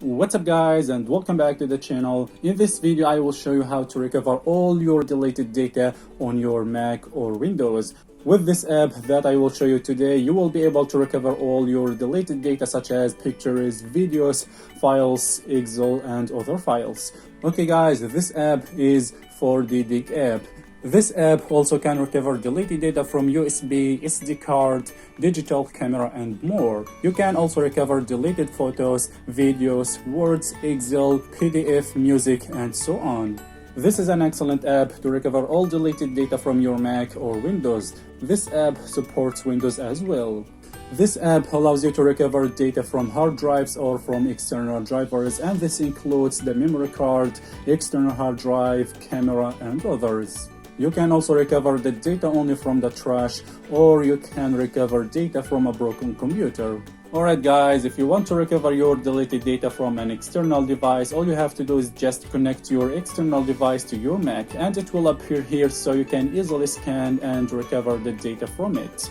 What's up guys, and welcome back to the channel. In this video I will show you how to recover all your deleted data on your Mac or Windows. With this app that I will show you today, you will be able to recover all your deleted data such as pictures, videos, files, Excel and other files. Okay guys, this app is for the Dig app. This app also can recover deleted data from USB, SD card, digital camera and more. You can also recover deleted photos, videos, words, Excel, PDF, music and so on. This is an excellent app to recover all deleted data from your Mac or Windows. This app supports Windows as well. This app allows you to recover data from hard drives or from external drivers, and this includes the memory card, external hard drive, camera and others. You can also recover the data only from the trash, or you can recover data from a broken computer. Alright guys, if you want to recover your deleted data from an external device, all you have to do is just connect your external device to your Mac and it will appear here so you can easily scan and recover the data from it.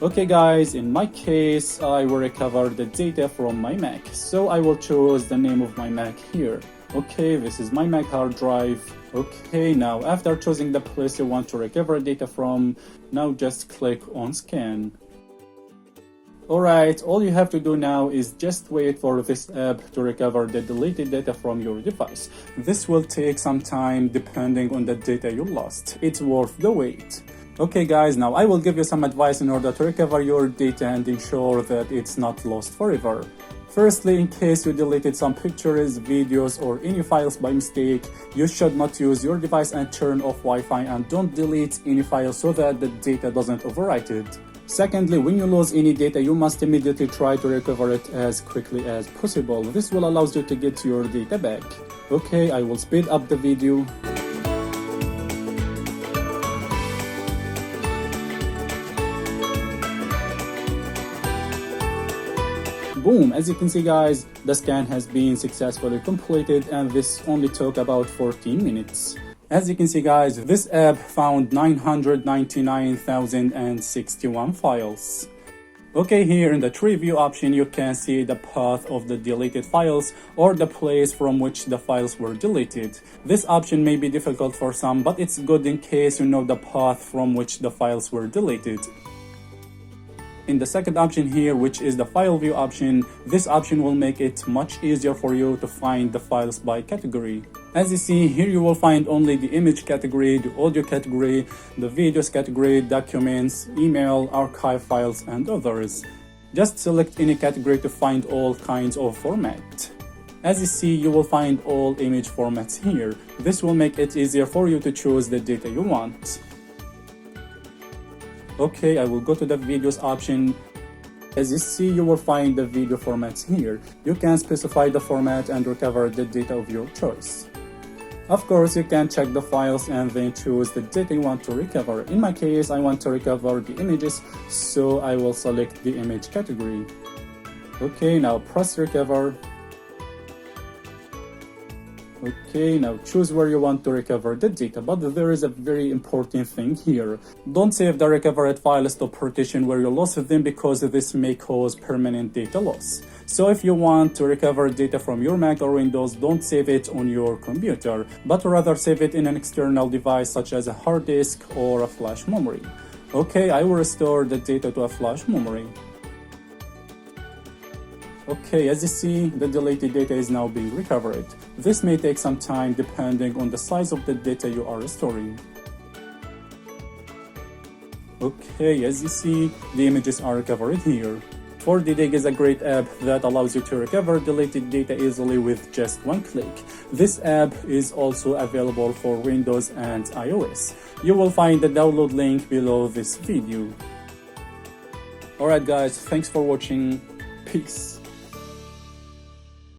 Okay guys, in my case, I will recover the data from my Mac, so I will choose the name of my Mac here. Okay, this is my Mac hard drive. Okay, now after choosing the place you want to recover data from, now just click on scan. Alright, all you have to do now is just wait for this app to recover the deleted data from your device. This will take some time depending on the data you lost. It's worth the wait. Okay guys, now I will give you some advice in order to recover your data and ensure that it's not lost forever. Firstly, in case you deleted some pictures, videos or any files by mistake, you should not use your device and turn off Wi-Fi, and don't delete any files so that the data doesn't overwrite it. Secondly, when you lose any data, you must immediately try to recover it as quickly as possible. This will allow you to get your data back. Okay, I will speed up the video. Boom, as you can see guys, the scan has been successfully completed and this only took about 14 minutes. As you can see guys, this app found 999,061 files. Okay, here in the tree view option you can see the path of the deleted files or the place from which the files were deleted. This option may be difficult for some, but it's good in case you know the path from which the files were deleted. In the second option here, which is the file view option, this option will make it much easier for you to find the files by category. As you see, here you will find only the image category, the audio category, the videos category, documents, email, archive files and others. Just select any category to find all kinds of format. As you see, you will find all image formats here. This will make it easier for you to choose the data you want. Okay, I will go to the videos option. As you see, you will find the video formats here. You can specify the format and recover the data of your choice. Of course, you can check the files and then choose the data you want to recover. In my case, I want to recover the images, so I will select the image category. Okay, now press recover. Okay, now choose where you want to recover the data, but there is a very important thing here. Don't save the recovered files to partition where you lost them, because this may cause permanent data loss. So if you want to recover data from your Mac or Windows, don't save it on your computer, but rather save it in an external device such as a hard disk or a flash memory. Okay, I will restore the data to a flash memory. Okay, as you see, the deleted data is now being recovered. This may take some time depending on the size of the data you are restoring. Okay, as you see, the images are recovered here. For Dig is a great app that allows you to recover deleted data easily with just one click. This app is also available for Windows and iOS. You will find the download link below this video. Alright guys, thanks for watching. Peace.